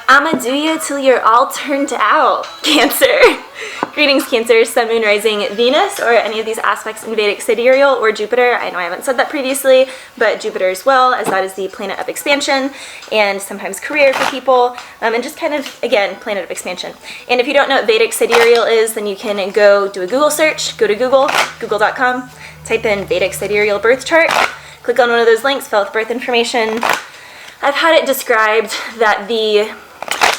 I'ma do you till you're all turned out, Cancer. Greetings, Cancer, Sun, Moon, Rising, Venus, or any of these aspects in Vedic sidereal, or Jupiter. I know I haven't said that previously, but Jupiter as well, as that is the planet of expansion and sometimes career for people, and just kind of, again, planet of expansion. And if you don't know what Vedic sidereal is, then you can go do a Google search, go to Google, google.com, type in Vedic sidereal birth chart, click on one of those links, fill out the birth information. I've had it described that the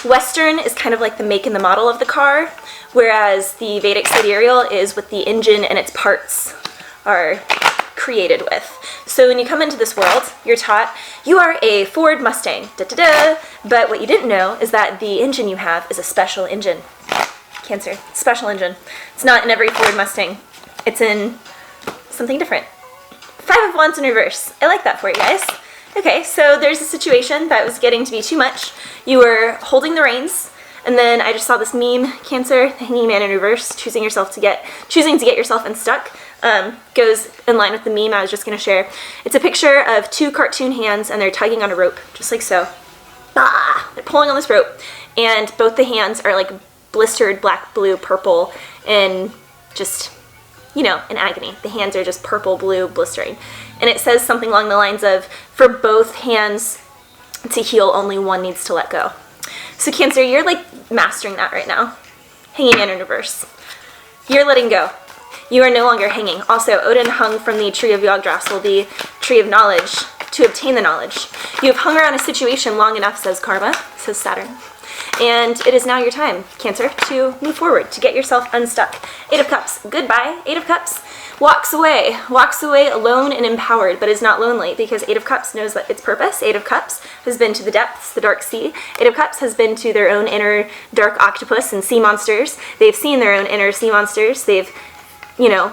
Western is kind of like the make and the model of the car, whereas the Vedic sidereal is what the engine and its parts are created with. So when you come into this world, you're taught you are a Ford Mustang, da-da-da, but what you didn't know is that the engine you have is a special engine. Cancer, special engine. It's not in every Ford Mustang. It's in something different. 5 of Wands in reverse. I like that for you guys. Okay, so there's a situation that was getting to be too much. You were holding the reins, and then I just saw this meme, Cancer, the Hanging Man in reverse, choosing to get yourself unstuck. Goes in line with the meme I was just going to share. It's a picture of 2 cartoon hands, and they're tugging on a rope, just like so. Ah, they're pulling on this rope, and both the hands are like blistered black, blue, purple, and just, you know, in agony. The hands are just purple, blue, blistering. And it says something along the lines of, for both hands to heal, only one needs to let go. So Cancer, you're like mastering that right now. Hanging Man in reverse. You're letting go. You are no longer hanging. Also, Odin hung from the tree of Yggdrasil, the tree of knowledge, to obtain the knowledge. You have hung around a situation long enough, says Karma, says Saturn. And it is now your time, Cancer, to move forward, to get yourself unstuck. 8 of Cups, goodbye. 8 of Cups walks away alone and empowered, but is not lonely, because 8 of Cups knows that its purpose. 8 of Cups has been to the depths, the dark sea. 8 of Cups has been to their own inner dark octopus and sea monsters. They've seen their own inner sea monsters. They've, you know,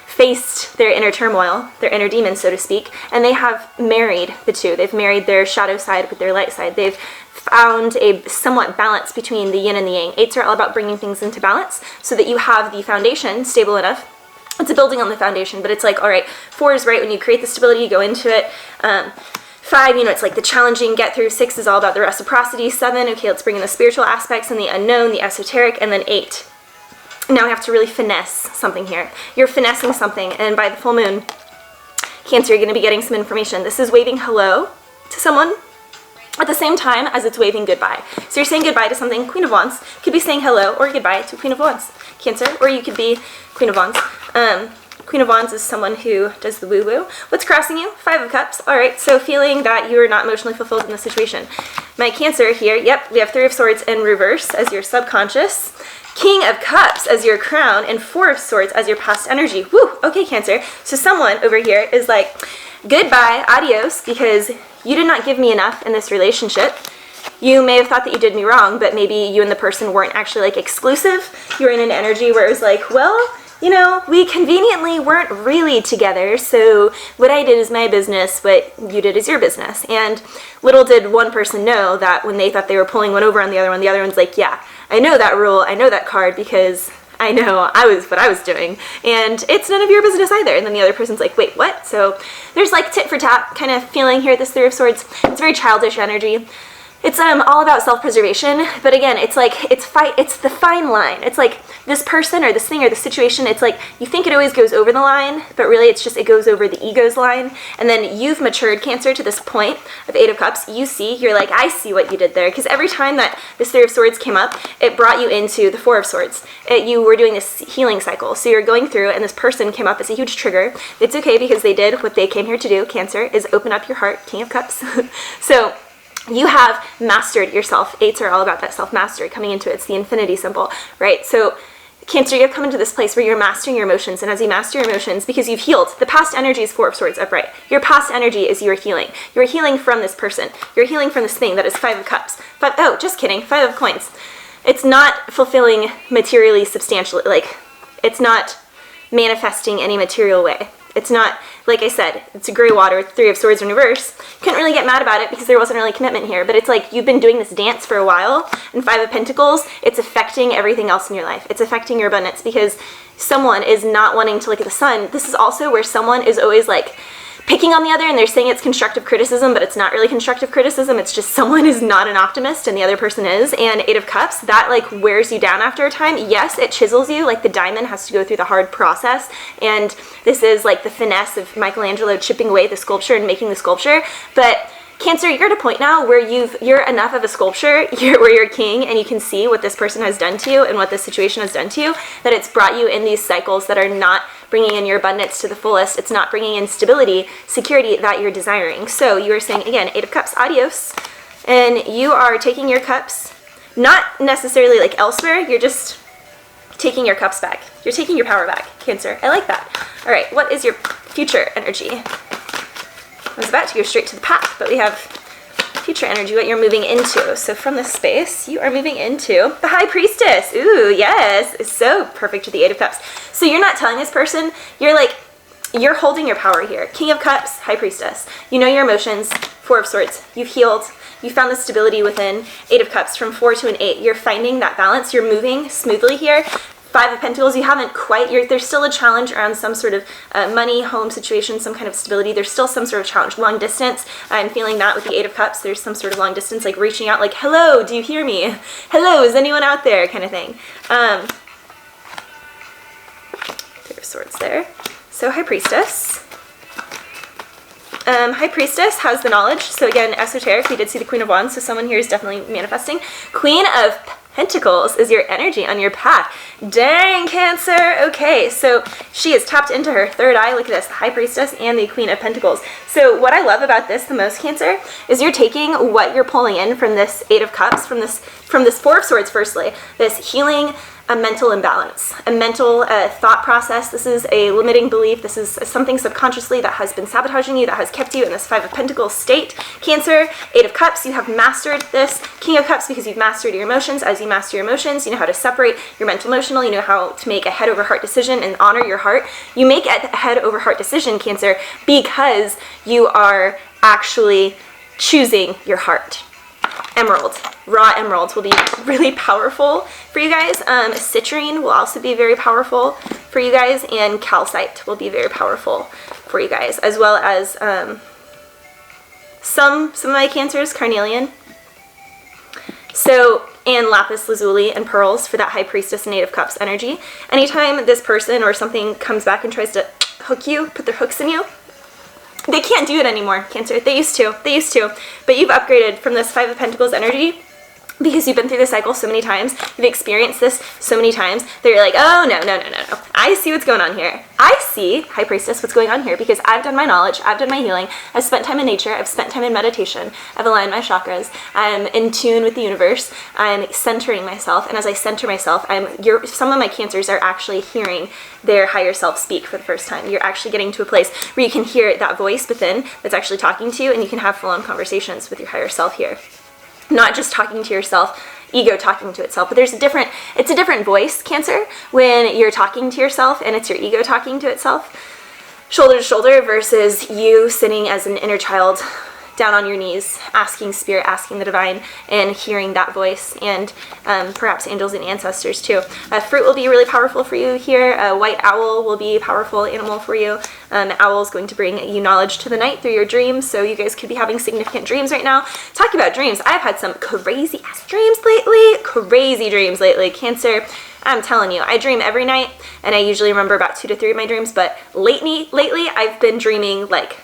faced their inner turmoil, their inner demons, so to speak, and they have married the two. They've married their shadow side with their light side. They've found a somewhat balance between the yin and the yang. 8s are all about bringing things into balance so that you have the foundation stable enough. It's a building on the foundation, but it's like, all right, 4 is right when you create the stability, you go into it. 5, you know, it's like the challenging, get through. 6 is all about the reciprocity. 7, okay, let's bring in the spiritual aspects and the unknown, the esoteric, and then 8. Now we have to really finesse something here. You're finessing something, and by the full moon, Cancer, you're going to be getting some information. This is waving hello to someone at the same time as it's waving goodbye. So you're saying goodbye to something. Queen of Wands could be saying hello or goodbye to Queen of Wands, Cancer, or you could be Queen of Wands. Queen of Wands is someone who does the woo-woo. What's crossing you? 5 of Cups. All right, so feeling that you are not emotionally fulfilled in the situation. My Cancer here, yep, we have 3 of Swords in reverse as your subconscious, King of Cups as your crown, and 4 of Swords as your past energy. Woo, okay, Cancer. So someone over here is like, goodbye, adios, because you did not give me enough in this relationship. You may have thought that you did me wrong, but maybe you and the person weren't actually like exclusive. You were in an energy where it was like, well, you know, we conveniently weren't really together, so what I did is my business, what you did is your business. And little did one person know that when they thought they were pulling one over on the other one's like, yeah, I know that rule, I know that card, because I know what I was doing, and it's none of your business either. And then the other person's like, wait, what? So there's like tit for tat kind of feeling here, this 3 of Swords. It's very childish energy. It's all about self-preservation, but again, it's like, it's the fine line. It's like this person or this thing or the situation, it's like you think it always goes over the line, but really it's just, it goes over the ego's line. And then you've matured, Cancer, to this point of 8 of Cups. You see, you're like, I see what you did there, because every time that this 3 of Swords came up, it brought you into the 4 of Swords. You were doing this healing cycle, so you're going through, and this person came up as a huge trigger. It's okay, because they did what they came here to do, Cancer, is open up your heart, King of Cups. So you have mastered yourself. 8s are all about that self-mastery coming into it. It's the infinity symbol, right? So Cancer, you have come into this place where you're mastering your emotions, and as you master your emotions, because you've healed, the past energy is 4 of Swords upright. Your past energy is your healing. You're healing from this person. You're healing from this thing that is 5 of Cups. Oh, just kidding, 5 of Coins. It's not fulfilling materially substantially, like, it's not manifesting any material way. It's not, like I said, it's a gray water, 3 of Swords in reverse. Couldn't really get mad about it because there wasn't really commitment here, but it's like you've been doing this dance for a while, and 5 of Pentacles, it's affecting everything else in your life. It's affecting your abundance because someone is not wanting to look at the sun. This is also where someone is always like picking on the other, and they're saying it's constructive criticism, but it's not really constructive criticism. It's just someone is not an optimist and the other person is. And Eight of Cups, that like wears you down after a time. Yes, it chisels you, like the diamond has to go through the hard process, and this is like the finesse of Michelangelo chipping away the sculpture and making the sculpture. But Cancer, you're at a point now where you're enough of a sculpture, where you're king, and you can see what this person has done to you and what this situation has done to you, that it's brought you in these cycles that are not bringing in your abundance to the fullest. It's not bringing in stability, security that you're desiring. So you are saying, again, Eight of Cups, adios, and you are taking your cups, not necessarily like elsewhere, you're just taking your cups back. You're taking your power back, Cancer. I like that. All right, what is your future energy? I was about to go straight to the path, but we have future energy, what you're moving into. So from this space, you are moving into the High Priestess. Ooh, yes, it's so perfect with the Eight of Cups. So you're not telling this person, you're holding your power here. King of Cups, High Priestess. You know your emotions, Four of Swords. You've healed. You found the stability within. Eight of Cups, from 4 to an 8. You're finding that balance. You're moving smoothly here. Five of Pentacles, you haven't quite, there's still a challenge around some sort of money, home situation, some kind of stability. There's still some sort of challenge. Long distance, I'm feeling that with the Eight of Cups. There's some sort of long distance, like reaching out, like, hello, do you hear me? Hello, is anyone out there? Kind of thing. Three of Swords there. So High Priestess. High Priestess has the knowledge. So again, esoteric, we did see the Queen of Wands, so someone here is definitely manifesting. Queen of Pentacles is your energy on your path. Dang, Cancer. Okay, so she is tapped into her third eye. Look at this, the High Priestess and the Queen of Pentacles. So what I love about this the most, Cancer, is you're taking what you're pulling in from this Eight of Cups, from this Four of Swords, firstly, this healing, a mental imbalance, a mental thought process. This is a limiting belief. This is something subconsciously that has been sabotaging you, that has kept you in this Five of Pentacles state. Cancer, Eight of Cups, you have mastered this. King of Cups, because you've mastered your emotions. As you master your emotions, you know how to separate your mental emotional, you know how to make a head over heart decision and honor your heart. You make a head over heart decision, Cancer, because you are actually choosing your heart. Emerald, raw emeralds will be really powerful for you guys. Citrine will also be very powerful for you guys, and calcite will be very powerful for you guys, as well as some of my Cancers, carnelian. So, and lapis lazuli and pearls for that High Priestess and Eight of Cups energy. Anytime this person or something comes back and tries to hook you, put their hooks in you, they can't do it anymore, Cancer. They used to, but you've upgraded from this Five of Pentacles energy because you've been through the cycle so many times, you've experienced this so many times, that you're like, oh, no. I see what's going on here. I see, High Priestess, what's going on here, because I've done my knowledge, I've done my healing, I've spent time in nature, I've spent time in meditation, I've aligned my chakras, I'm in tune with the universe, I'm centering myself, and as I center myself, some of my Cancers are actually hearing their higher self speak for the first time. You're actually getting to a place where you can hear that voice within that's actually talking to you, and you can have full-on conversations with your higher self here. Not just talking to yourself, ego talking to itself, but it's a different voice, Cancer, when you're talking to yourself and it's your ego talking to itself, shoulder to shoulder, versus you sitting as an inner child down on your knees, asking Spirit, asking the Divine, and hearing that voice, and perhaps angels and ancestors too. Fruit will be really powerful for you here. White owl will be a powerful animal for you. Owl is going to bring you knowledge to the night through your dreams, so you guys could be having significant dreams right now. Talking about dreams, I've had some crazy ass dreams lately, Cancer. I'm telling you, I dream every night, and I usually remember about 2 to 3 of my dreams, but lately I've been dreaming like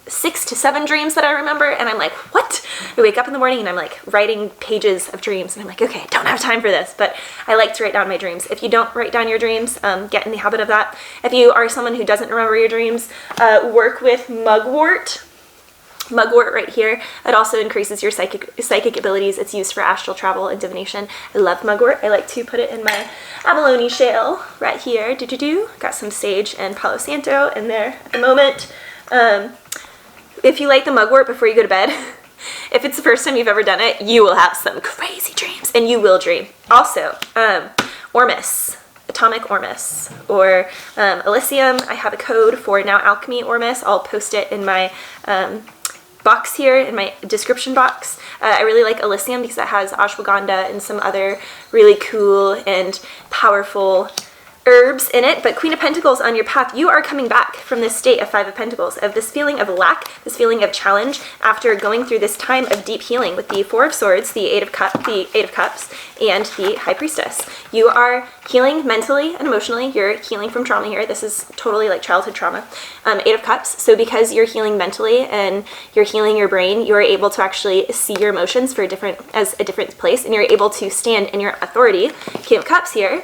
6 to 7 dreams that I remember, and I'm like, what? I wake up in the morning and I'm like writing pages of dreams, and I'm like, okay, I don't have time for this, but I like to write down my dreams. If you don't write down your dreams, get in the habit of that. If you are someone who doesn't remember your dreams, work with mugwort. Mugwort right here. It also increases your psychic abilities. It's used for astral travel and divination. I love mugwort. I like to put it in my abalone shell right here. Got some sage and Palo Santo in there at the moment. If you light the mugwort before you go to bed, if it's the first time you've ever done it, you will have some crazy dreams, and you will dream. Also, Ormus, Atomic Ormus, or Elysium. I have a code for Now Alchemy Ormus. I'll post it in my box here, in my description box. I really like Elysium because it has ashwagandha and some other really cool and powerful herbs in it, but Queen of Pentacles on your path, you are coming back from this state of Five of Pentacles, of this feeling of lack, this feeling of challenge after going through this time of deep healing with the Four of Swords, the Eight of Cups, and the High Priestess. You are healing mentally and emotionally. You're healing from trauma here. This is totally like childhood trauma. Eight of Cups. So because you're healing mentally and you're healing your brain, you're able to actually see your emotions for as a different place, and you're able to stand in your authority. King of Cups here.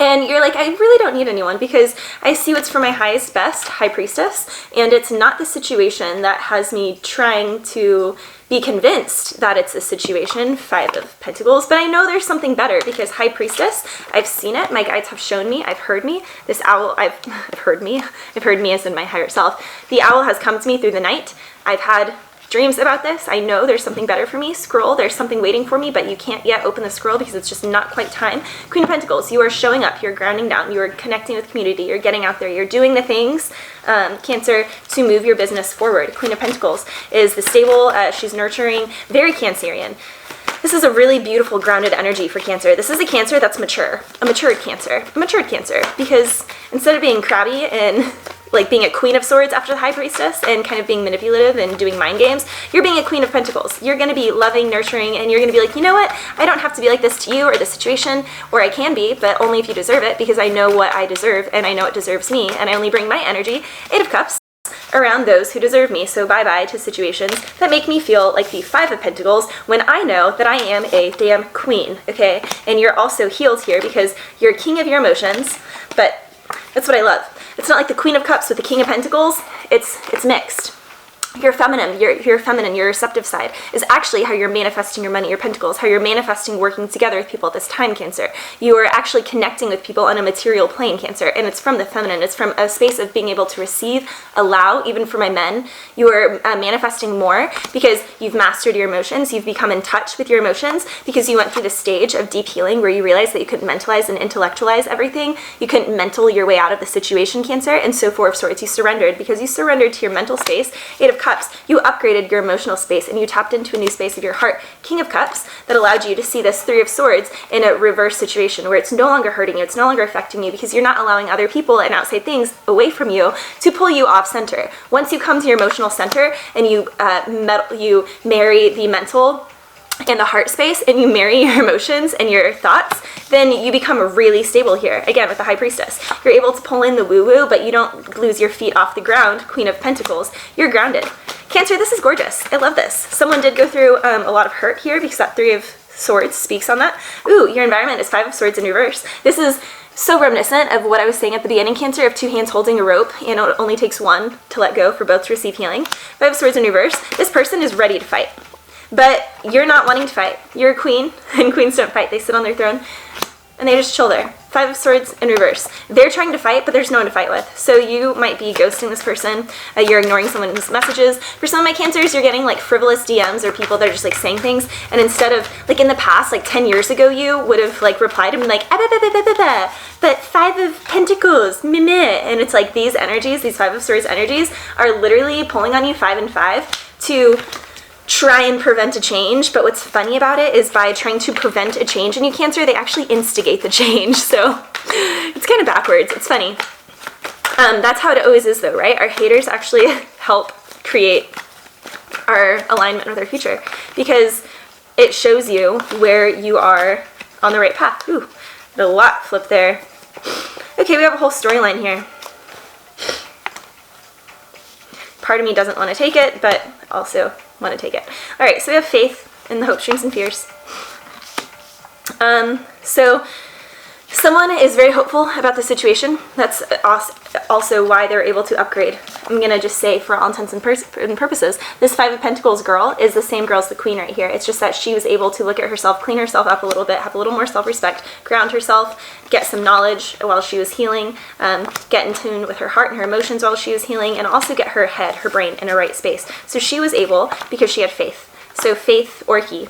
And you're like, I really don't need anyone because I see what's for my highest best, High Priestess, and it's not the situation that has me trying to be convinced that it's a situation, Five of Pentacles, but I know there's something better because High Priestess, I've seen it, my guides have shown me, I've heard me, this owl, I've heard me as in my higher self. The owl has come to me through the night. I've had dreams about this. I know there's something better for me. Scroll, there's something waiting for me, but you can't yet open the scroll because it's just not quite time. Queen of Pentacles, you are showing up, you're grounding down, you're connecting with community, you're getting out there, you're doing the things, Cancer, to move your business forward. Queen of Pentacles is the stable, she's nurturing, very Cancerian. This is a really beautiful grounded energy for Cancer. This is a Cancer that's mature, a matured Cancer, because instead of being crabby and like being a Queen of Swords after the High Priestess and kind of being manipulative and doing mind games, you're being a Queen of Pentacles. You're going to be loving, nurturing, and you're going to be like, you know what? I don't have to be like this to you or this situation, or I can be, but only if you deserve it, because I know what I deserve and I know it deserves me, and I only bring my energy, Eight of Cups, around those who deserve me. So bye-bye to situations that make me feel like the Five of Pentacles when I know that I am a damn queen, okay? And you're also healed here because you're king of your emotions, but that's what I love. It's not like the Queen of Cups with the King of Pentacles. It's mixed. Your feminine, your receptive side is actually how you're manifesting your money, your pentacles, how you're manifesting working together with people at this time, Cancer. You are actually connecting with people on a material plane, Cancer, and it's from the feminine. It's from a space of being able to receive, allow, even for my men. You are manifesting more because you've mastered your emotions. You've become in touch with your emotions because you went through the stage of deep healing where you realized that you couldn't mentalize and intellectualize everything. You couldn't mental your way out of the situation, Cancer, and so Four of Swords, you surrendered because you surrendered to your mental space. Eight of Cups, you upgraded your emotional space and you tapped into a new space of your heart. King of Cups, that allowed you to see this Three of Swords in a reverse situation where it's no longer hurting you, it's no longer affecting you because you're not allowing other people and outside things away from you to pull you off center. Once you come to your emotional center and you marry the mental and the heart space and you marry your emotions and your thoughts, then you become really stable here. Again, with the High Priestess, you're able to pull in the woo-woo, but you don't lose your feet off the ground. Queen of Pentacles, you're grounded. Cancer, this is gorgeous. I love this. Someone did go through a lot of hurt here because that Three of Swords speaks on that. Ooh, your environment is Five of Swords in reverse. This is so reminiscent of what I was saying at the beginning, Cancer, of two hands holding a rope, and it only takes one to let go for both to receive healing. Five of Swords in reverse. This person is ready to fight. But you're not wanting to fight. You're a queen, and queens don't fight. They sit on their throne, and they just chill there. Five of Swords in reverse. They're trying to fight, but there's no one to fight with. So you might be ghosting this person. You're ignoring someone's messages. For some of my Cancers, you're getting like frivolous DMs or people that are just like saying things. And instead of, like in the past, like 10 years ago, you would have like replied and been like, but Five of Pentacles, meh. And it's like these energies, these Five of Swords energies are literally pulling on you 5 and 5 to try and prevent a change. But what's funny about it is by trying to prevent a change in you, Cancer, they actually instigate the change. So it's kind of backwards. It's funny. That's how it always is though, right? Our haters actually help create our alignment with our future because it shows you where you are on the right path. Ooh, a lot flipped there. Okay, we have a whole storyline here. Part of me doesn't want to take it, but also want to take it. All right, so we have faith in the hopes, dreams, and fears. So someone is very hopeful about the situation. That's also why they're able to upgrade. I'm going to just say, for all intents and purposes, this Five of Pentacles girl is the same girl as the Queen right here. It's just that she was able to look at herself, clean herself up a little bit, have a little more self-respect, ground herself, get some knowledge while she was healing, get in tune with her heart and her emotions while she was healing, and also get her head, her brain, in a right space. So she was able because she had faith. So faith, or he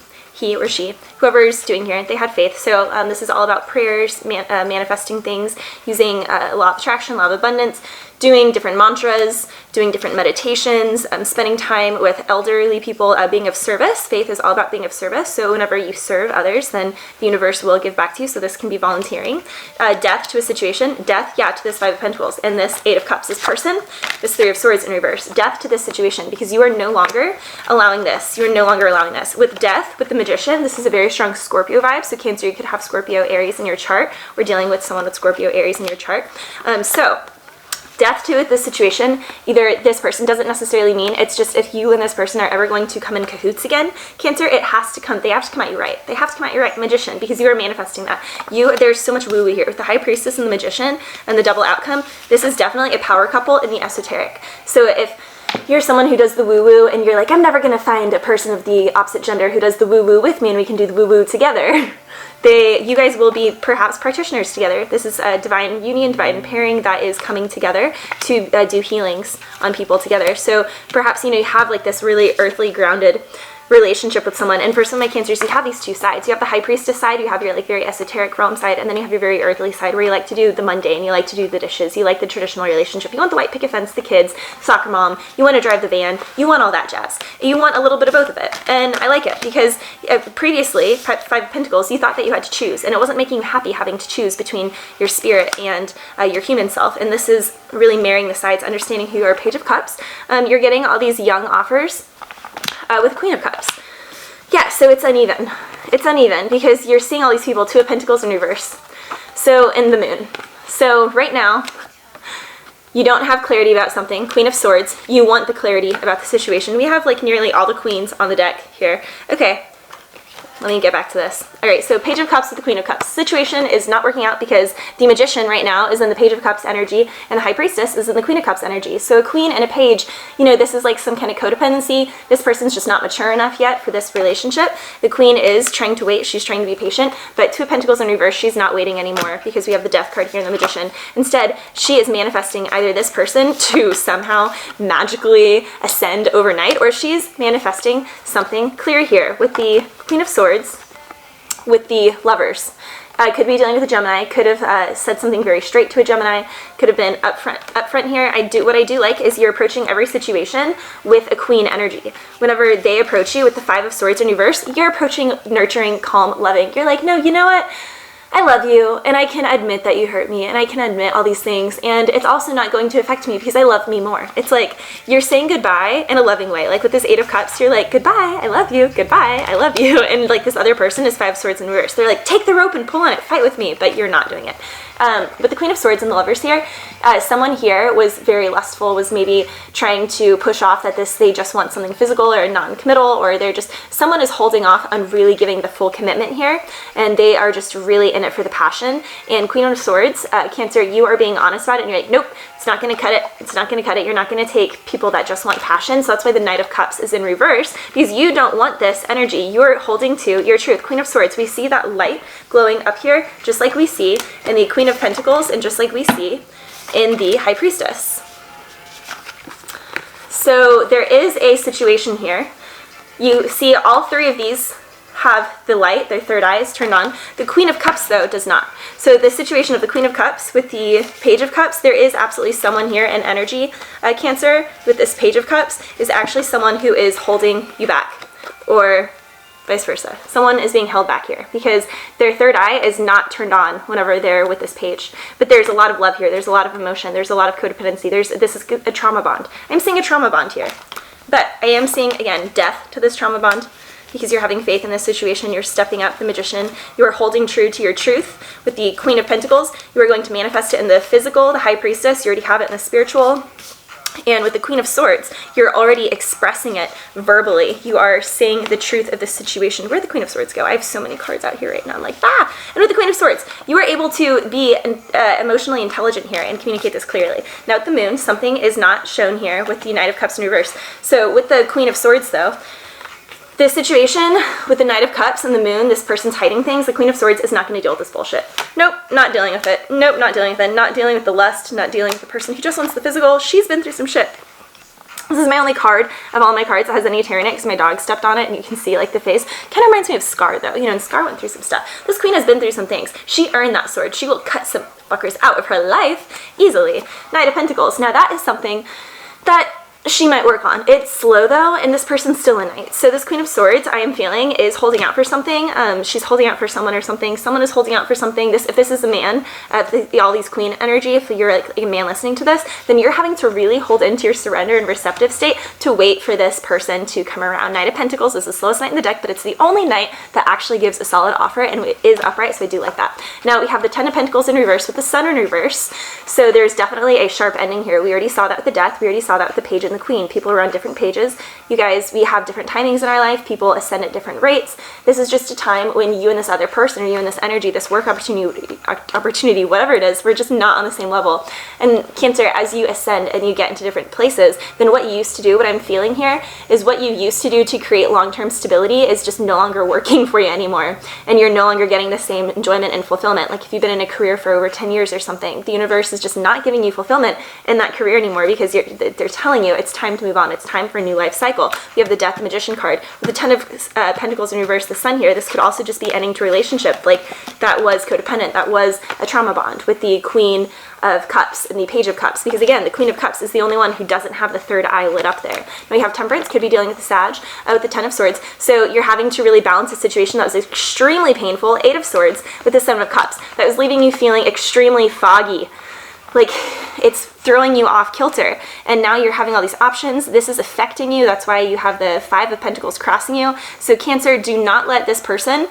or she, whoever's doing here, they had faith. So this is all about prayers, manifesting things, using law of attraction, law of abundance, doing different mantras, doing different meditations, spending time with elderly people, being of service. Faith is all about being of service. So whenever you serve others, then the universe will give back to you. So this can be volunteering. Death to a situation. Death, yeah, to this Five of Pentacles. And this Eight of Cups, this person, this Three of Swords in reverse. Death to this situation, because you are no longer allowing this. You are no longer allowing this. With Death, with the Magician, this is a very strong Scorpio vibe. So Cancer, you could have Scorpio, Aries in your chart. We're dealing with someone with Scorpio, Aries in your chart. So death to this situation, either this person doesn't necessarily mean it's just if you and this person are ever going to come in cahoots again. Cancer, it has to come, they have to come at you right. They have to come at you right, Magician, because you are manifesting that. There's so much woo-woo here. With the High Priestess and the Magician and the double outcome, this is definitely a power couple in the esoteric. So if you're someone who does the woo-woo and you're like, I'm never going to find a person of the opposite gender who does the woo-woo with me and we can do the woo-woo together. You guys will be perhaps practitioners together. This is a divine union, divine pairing that is coming together to do healings on people together. So perhaps, you have like this really earthly grounded relationship with someone. And for some of my Cancers, you have these two sides. You have the High Priestess side, you have your like very esoteric realm side, and then you have your very earthly side where you like to do the mundane, you like to do the dishes, you like the traditional relationship, you want the white picket fence, the kids, soccer mom, you want to drive the van, you want all that jazz. You want a little bit of both of it. And I like it because previously, Five of Pentacles, you thought that you had to choose, and it wasn't making you happy having to choose between your spirit and your human self. And this is really marrying the sides, understanding who you are. Page of Cups. You're getting all these young offers with Queen of Cups. Yeah, so it's uneven. It's uneven because you're seeing all these people, Two of Pentacles in reverse. So, in the Moon. So, right now, you don't have clarity about something. Queen of Swords. You want the clarity about the situation. We have like nearly all the queens on the deck here. Okay. Let me get back to this. All right, so Page of Cups with the Queen of Cups. Situation is not working out because the Magician right now is in the Page of Cups energy and the High Priestess is in the Queen of Cups energy. So a queen and a page, this is like some kind of codependency. This person's just not mature enough yet for this relationship. The queen is trying to wait. She's trying to be patient. But Two of Pentacles in reverse, she's not waiting anymore because we have the Death card here in the Magician. Instead, she is manifesting either this person to somehow magically ascend overnight, or she's manifesting something clear here with the Queen of Swords with the Lovers. Could be dealing with a Gemini, could have said something very straight to a Gemini, could have been upfront here. What I do like is you're approaching every situation with a queen energy. Whenever they approach you with the Five of Swords in reverse, you're approaching nurturing, calm, loving. You're like, no, you know what? I love you, and I can admit that you hurt me, and I can admit all these things, and it's also not going to affect me because I love me more. It's like you're saying goodbye in a loving way. Like with this Eight of Cups, you're like, goodbye, I love you, goodbye, I love you. And like this other person is Five of Swords in reverse. They're like, take the rope and pull on it, fight with me, but you're not doing it. With the Queen of Swords and the Lovers here, someone here was very lustful, was maybe trying to push off that they just want something physical or non-committal, or someone is holding off on really giving the full commitment here, and they are just really in it for the passion. And Queen of Swords, Cancer, you are being honest about it, and you're like, nope, it's not going to cut it, it's not going to cut it, you're not going to take people that just want passion. So that's why the Knight of Cups is in reverse, because you don't want this energy. You're holding to your truth. Queen of Swords, we see that light glowing up here, just like we see in the Queen of Pentacles, and just like we see in the High Priestess. So there is a situation here. You see all three of these have the light, their third eye is turned on. The Queen of Cups, though, does not. So the situation of the Queen of Cups with the Page of Cups, there is absolutely someone here in energy, Cancer, with this Page of Cups, is actually someone who is holding you back, or vice versa. Someone is being held back here because their third eye is not turned on whenever they're with this page. But there's a lot of love here. There's a lot of emotion. There's a lot of codependency. This is a trauma bond. I'm seeing a trauma bond here. But I am seeing, again, death to this trauma bond because you're having faith in this situation. You're stepping up, the Magician. You are holding true to your truth. With the Queen of Pentacles, you are going to manifest it in the physical, the High Priestess. You already have it in the spiritual. And with the Queen of Swords, you're already expressing it verbally. You are saying the truth of the situation. Where'd the Queen of Swords go? I have so many cards out here right now. I'm like, ah! And with the Queen of Swords, you are able to be emotionally intelligent here and communicate this clearly. Now with the Moon, something is not shown here with the Knight of Cups in reverse. So with the Queen of Swords, though, this situation with the Knight of Cups and the Moon, this person's hiding things, the Queen of Swords is not going to deal with this bullshit. Nope, not dealing with it. Nope, not dealing with it. Not dealing with the lust, not dealing with the person who just wants the physical. She's been through some shit. This is my only card of all my cards that has any tear in it because my dog stepped on it and you can see like the face. Kind of reminds me of Scar though, and Scar went through some stuff. This queen has been through some things. She earned that sword. She will cut some fuckers out of her life easily. Knight of Pentacles. Now that is something that she might work on. It's slow though, and this person's still a knight. So this Queen of Swords, I am feeling, is holding out for something. She's holding out for someone or something. Someone is holding out for something. If this is a man, all these Queen energy, if you're like a man listening to this, then you're having to really hold into your surrender and receptive state to wait for this person to come around. Knight of Pentacles is the slowest knight in the deck, but it's the only knight that actually gives a solid offer and is upright, so I do like that. Now we have the Ten of Pentacles in reverse with the Sun in reverse. So there's definitely a sharp ending here. We already saw that with the Death. We already saw that with the Page and the Queen. People are on different pages. You guys, we have different timings in our life. People ascend at different rates. This is just a time when you and this other person, or you and this energy, this work opportunity, whatever it is, we're just not on the same level. And Cancer, as you ascend and you get into different places, then what you used to do, what I'm feeling here, is what you used to do to create long-term stability is just no longer working for you anymore. And you're no longer getting the same enjoyment and fulfillment. Like if you've been in a career for over 10 years or something, the universe is just not giving you fulfillment in that career anymore because they're telling you it's time to move on. It's time for a new life cycle. We have the Death Magician card. With the Ten of Pentacles in reverse, the Sun here, this could also just be ending to a relationship. Like that was codependent. That was a trauma bond with the Queen of Cups and the Page of Cups. Because again, the Queen of Cups is the only one who doesn't have the third eye lit up there. Now we have Temperance, could be dealing with the Sag, with the Ten of Swords. So you're having to really balance a situation that was extremely painful, Eight of Swords, with the Seven of Cups. That was leaving you feeling extremely foggy. Like it's throwing you off kilter, and now you're having all these options. This is affecting you. That's why you have the Five of Pentacles crossing you. So Cancer, do not let this person,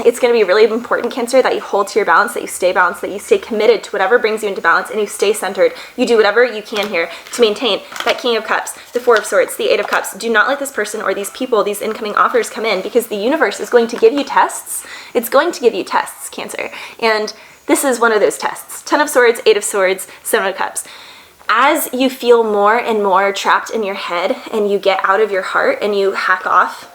it's going to be really important, Cancer, that you hold to your balance, that you stay balanced, that you stay committed to whatever brings you into balance, and you stay centered. You do whatever you can here to maintain that King of Cups, the Four of Swords, the Eight of Cups. Do not let this person or these people, these incoming offers come in, because the universe is going to give you tests. It's going to give you tests, Cancer. And this is one of those tests. Ten of Swords, Eight of Swords, Seven of Cups. As you feel more and more trapped in your head and you get out of your heart and you hack off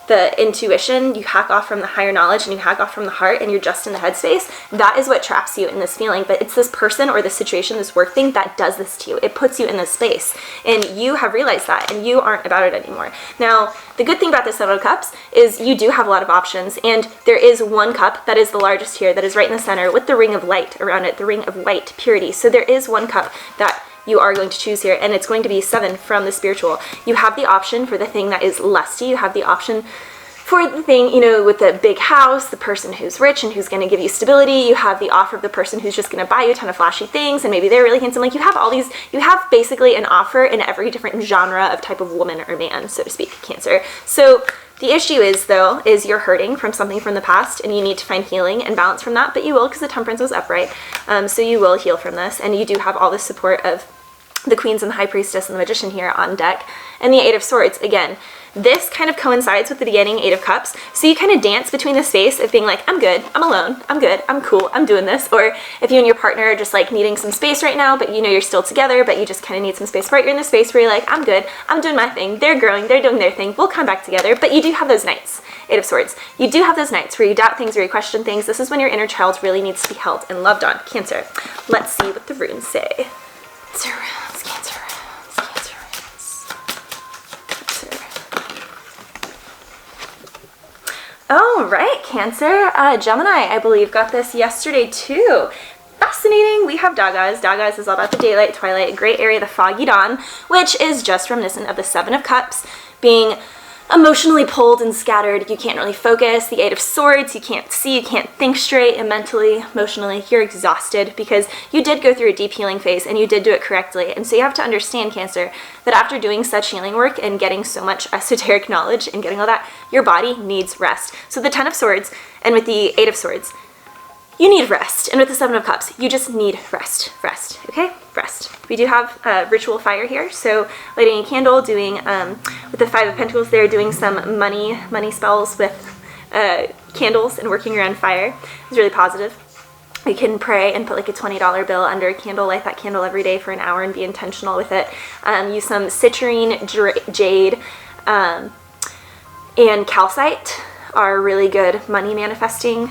the intuition, you hack off from the higher knowledge and you hack off from the heart and you're just in the headspace, that is what traps you in this feeling. But it's this person or this situation, this work thing that does this to you. It puts you in this space and you have realized that and you aren't about it anymore. Now, the good thing about the Seven of Cups is you do have a lot of options, and there is one cup that is the largest here that is right in the center with the ring of light around it, the ring of white purity. So there is one cup that you are going to choose here, and it's going to be 7 from the spiritual. You have the option for the thing that is lusty. You have the option for the thing, you know, with the big house, the person who's rich and who's going to give you stability. You have the offer of the person who's just going to buy you a ton of flashy things, and maybe they're really handsome. Like you have all these, you have basically an offer in every different genre of type of woman or man, so to speak, Cancer. So the issue is, though, is you're hurting from something from the past and you need to find healing and balance from that, but you will, because the Temperance was upright. So you will heal from this, and you do have all the support of the Queens and the High Priestess and the Magician here on deck. And the Eight of Swords, again, this kind of coincides with the beginning Eight of Cups. So you kind of dance between the space of being like, I'm good, I'm alone, I'm good, I'm cool, I'm doing this. Or if you and your partner are just like needing some space right now, but you know you're still together, but you just kind of need some space apart, you're in the space where you're like, I'm good, I'm doing my thing, they're growing, they're doing their thing, we'll come back together. But you do have those nights, Eight of Swords. You do have those nights where you doubt things, where you question things. This is when your inner child really needs to be held and loved on. Cancer. Let's see what the runes say. Cancer runes, Cancer runes, Cancer runes. Cancer. All right, Cancer. Gemini, I believe, got this yesterday too. Fascinating. We have Dagas. Dagas is all about the daylight, twilight, gray area, the foggy dawn, which is just reminiscent of the Seven of Cups, being emotionally pulled and scattered. You can't really focus. The Eight of Swords, you can't see, you can't think straight, and mentally, emotionally, you're exhausted because you did go through a deep healing phase and you did do it correctly. And so you have to understand, Cancer, that after doing such healing work and getting so much esoteric knowledge and getting all that, your body needs rest. So the Ten of Swords and with the Eight of Swords, you need rest. And with the Seven of Cups, you just need rest, okay? Rest. We do have ritual fire here, so lighting a candle, doing, with the Five of Pentacles there, doing some money spells with candles and working around fire is really positive. You can pray and put like a $20 bill under a candle, light that candle every day for an hour and be intentional with it. Use some citrine, jade, and calcite are really good money manifesting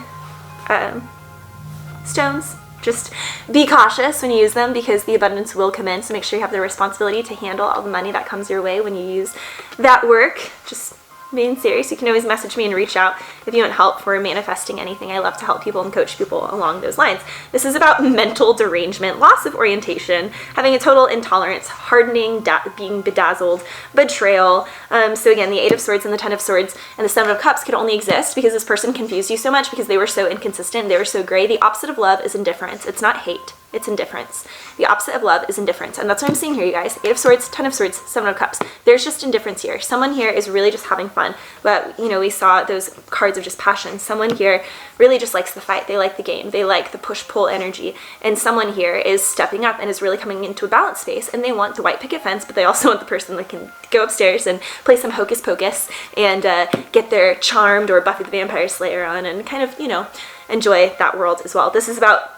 stones. Just be cautious when you use them because the abundance will come in, so make sure you have the responsibility to handle all the money that comes your way when you use that work. Just being serious. You can always message me and reach out if you want help for manifesting anything. I love to help people and coach people along those lines. This is about mental derangement, loss of orientation, having a total intolerance, hardening, being bedazzled, betrayal. So again, the Eight of Swords and the Ten of Swords and the Seven of Cups could only exist because this person confused you so much because they were so inconsistent, they were so gray. The opposite of love is indifference. It's not hate. It's indifference. The opposite of love is indifference. And that's what I'm seeing here, you guys. Eight of Swords, Ten of Swords, Seven of Cups. There's just indifference here. Someone here is really just having fun. But, you know, we saw those cards of just passion. Someone here really just likes the fight. They like the game. They like the push-pull energy. And someone here is stepping up and is really coming into a balanced space. And they want the white picket fence, but they also want the person that can go upstairs and play some hocus pocus and get their Charmed or Buffy the Vampire Slayer on and kind of, you know, enjoy that world as well. This is about,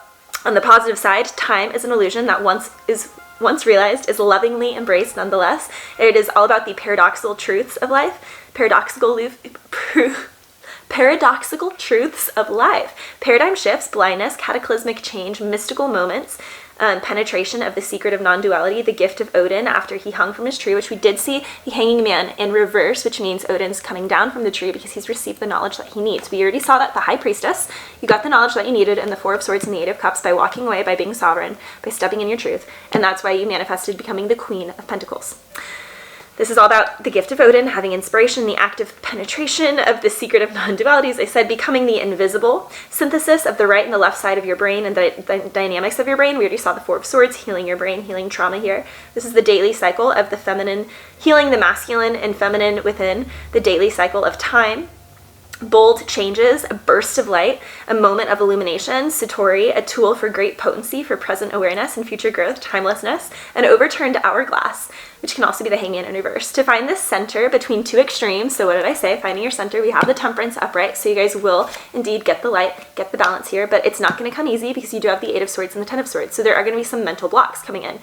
on the positive side, time is an illusion that once realized is lovingly embraced nonetheless. It is all about the paradoxical truths of life, paradoxical truths of life, paradigm shifts, blindness, cataclysmic change, mystical moments, penetration of the secret of non-duality, the gift of Odin after he hung from his tree, which we did see the hanging man in reverse, which means Odin's coming down from the tree because he's received the knowledge that he needs. We already saw that the High Priestess, you got the knowledge that you needed in the Four of Swords and the Eight of Cups by walking away, by being sovereign, by stepping in your truth, and that's why you manifested becoming the Queen of Pentacles. This is all about the gift of Odin, having inspiration, the active penetration of the secret of non-duality, as I said, becoming the invisible, synthesis of the right and the left side of your brain and the dynamics of your brain. We already saw the Four of Swords, healing your brain, healing trauma here. This is the daily cycle of the feminine, healing the masculine and feminine within, the daily cycle of time. Bold changes, a burst of light, a moment of illumination, Satori, a tool for great potency for present awareness and future growth, timelessness, an overturned hourglass, which can also be the hangman in reverse. To find this center between two extremes, so what did I say? Finding your center, we have the temperance upright, so you guys will indeed get the light, get the balance here, but it's not going to come easy because you do have the Eight of Swords and the Ten of Swords, so there are going to be some mental blocks coming in.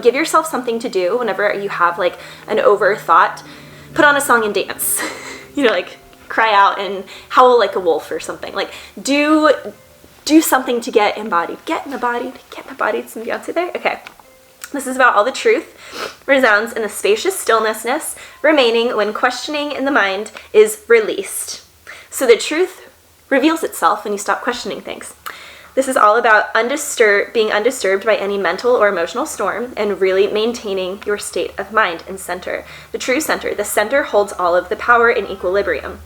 Give yourself something to do whenever you have like an overthought. Put on a song and dance. You know, like cry out and howl like a wolf or something. Like do something to get embodied. Get embodied. Some Beyonce there? Okay. This is about all the truth resounds in the spacious stillnessness remaining when questioning in the mind is released. So the truth reveals itself when you stop questioning things. This is all about being undisturbed by any mental or emotional storm and really maintaining your state of mind and center. The true center. The center holds all of the power in equilibrium.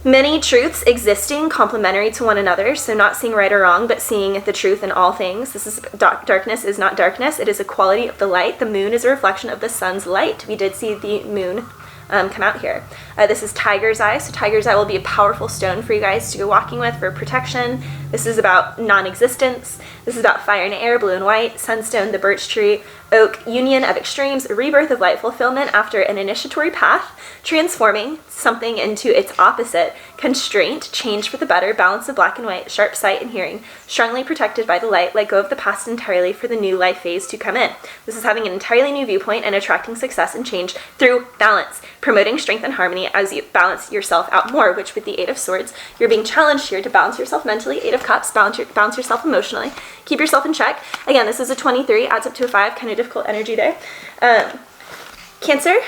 Many truths existing complementary to one another, so not seeing right or wrong, but seeing the truth in all things. This is darkness is not darkness. It is a quality of the light. The moon is a reflection of the sun's light. We did see the moon come out here. This is Tiger's Eye. So Tiger's Eye will be a powerful stone for you guys to go walking with for protection. This is about non-existence. This is about fire and air, blue and white, sunstone, the birch tree, oak, union of extremes, rebirth of light fulfillment after an initiatory path, transforming something into its opposite, constraint, change for the better, balance of black and white, sharp sight and hearing, strongly protected by the light, let go of the past entirely for the new life phase to come in. This is having an entirely new viewpoint and attracting success and change through balance, promoting strength and harmony as you balance yourself out more, which with the Eight of Swords, you're being challenged here to balance yourself mentally. Eight of Cups, balance yourself emotionally, keep yourself in check. Again, this is a 23, adds up to a 5, kind of difficult energy there. Cancer,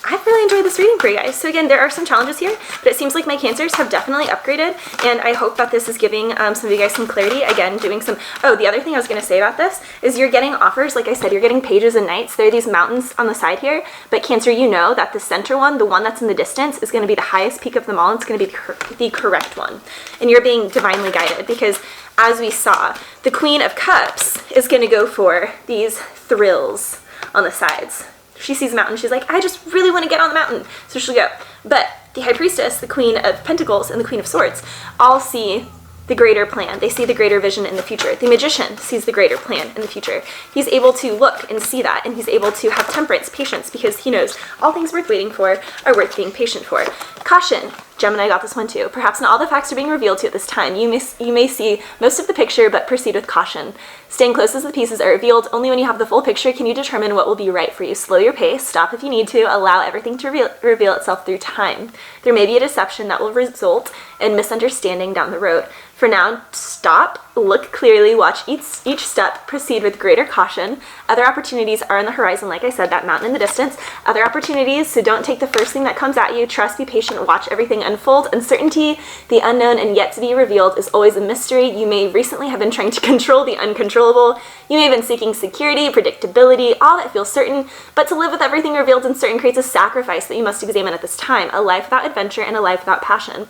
I've really enjoyed this reading for you guys. So again, there are some challenges here, but it seems like my Cancers have definitely upgraded, and I hope that this is giving some of you guys some clarity. Again, doing some, the other thing I was going to say about this is you're getting offers, like I said, you're getting pages and knights. There are these mountains on the side here, but Cancer, you know that the center one, the one that's in the distance, is going to be the highest peak of them all, and it's going to be the correct one. And you're being divinely guided because, as we saw, the Queen of Cups is going to go for these thrills on the sides. She sees a mountain, she's like, I just really want to get on the mountain. So she'll go. But the High Priestess, the Queen of Pentacles, and the Queen of Swords all see the greater plan. They see the greater vision in the future. The Magician sees the greater plan in the future. He's able to look and see that, and he's able to have temperance, patience, because he knows all things worth waiting for are worth being patient for. Caution. Gemini got this one too. Perhaps not all the facts are being revealed to you at this time. You may see most of the picture, but proceed with caution. Staying close as the pieces are revealed. Only when you have the full picture can you determine what will be right for you. Slow your pace. Stop if you need to. Allow everything to reveal itself through time. There may be a deception that will result in misunderstanding down the road. For now, stop, look clearly, watch each step, proceed with greater caution. Other opportunities are on the horizon, like I said, that mountain in the distance. Other opportunities, so don't take the first thing that comes at you. Trust, be patient, watch everything unfold. Uncertainty, the unknown and yet to be revealed, is always a mystery. You may recently have been trying to control the uncontrollable. You may have been seeking security, predictability, all that feels certain, but to live with everything revealed and certain creates a sacrifice that you must examine at this time, a life without adventure and a life without passion.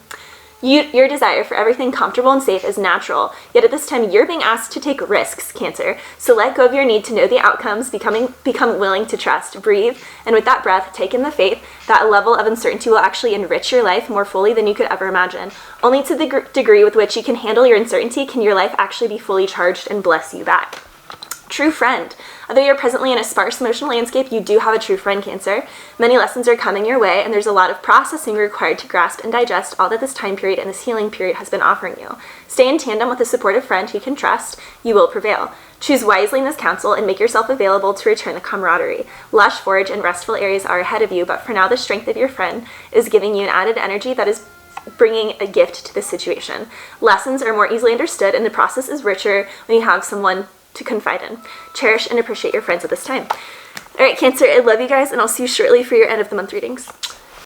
Your desire for everything comfortable and safe is natural, yet at this time you're being asked to take risks, Cancer. So let go of your need to know the outcomes, become willing to trust, breathe, and with that breath, take in the faith that a level of uncertainty will actually enrich your life more fully than you could ever imagine. Only to the degree with which you can handle your uncertainty can your life actually be fully charged and bless you back. True friend. Although you're presently in a sparse emotional landscape, you do have a true friend, Cancer. Many lessons are coming your way, and there's a lot of processing required to grasp and digest all that this time period and this healing period has been offering you. Stay in tandem with a supportive friend you can trust. You will prevail. Choose wisely in this counsel and make yourself available to return the camaraderie. Lush, forage, and restful areas are ahead of you, but for now the strength of your friend is giving you an added energy that is bringing a gift to this situation. Lessons are more easily understood, and the process is richer when you have someone to confide in. Cherish and appreciate your friends at this time. All right, Cancer, I love you guys, and I'll see you shortly for your end of the month readings.